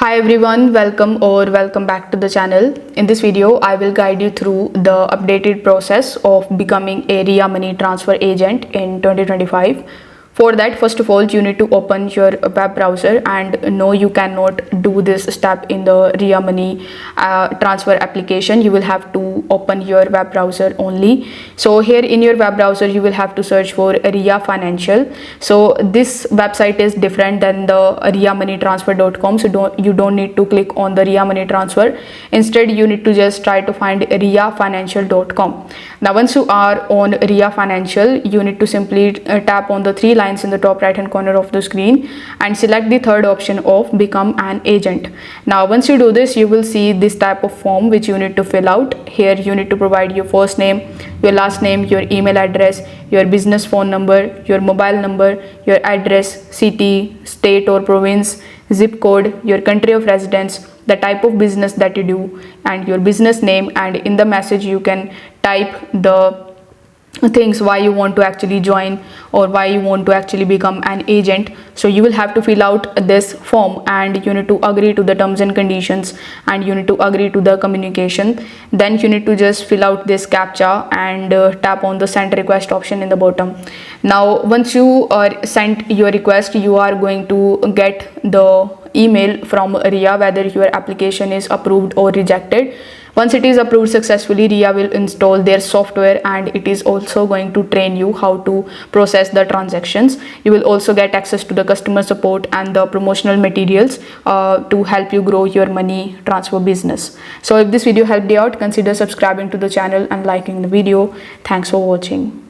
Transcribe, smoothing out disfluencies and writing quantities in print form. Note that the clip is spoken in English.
Hi everyone, welcome back to the channel. In this video, I will guide you through the updated process of becoming a Ria Money Transfer agent in 2025. For that, first of all, you need to open your web browser, and no, you cannot do this step in the Ria Money transfer application. You will have to open your web browser only. So here in your web browser, you will have to search for Ria Financial. So this website is different than the riamoneytransfer.com. So you don't need to click on the Ria Money Transfer. Instead, you need to just try to find riafinancial.com. Now, once you are on Ria Financial, you need to simply tap on the three lines in the top right hand corner of the screen and select the third option of become an agent. Now, once you do this, you will see this type of form which you need to fill out. Here you need to provide your first name, your last name, your email address, your business phone number, your mobile number, your address, city, state or province, zip code, your country of residence, the type of business that you do, and your business name. And in the message you can type the things why you want to actually join or why you want to actually become an agent. So you will have to fill out this form, and you need to agree to the terms and conditions, and you need to agree to the communication. Then you need to just fill out this captcha and tap on the send request option in the bottom. Now, once you sent your request, you are going to get the email from Ria whether your application is approved or rejected. Once it is approved successfully, Ria will install their software, and it is also going to train you how to process the transactions. You will also get access to the customer support and the promotional materials to help you grow your money transfer business. So if this video helped you out, consider subscribing to the channel and liking the video. Thanks for watching.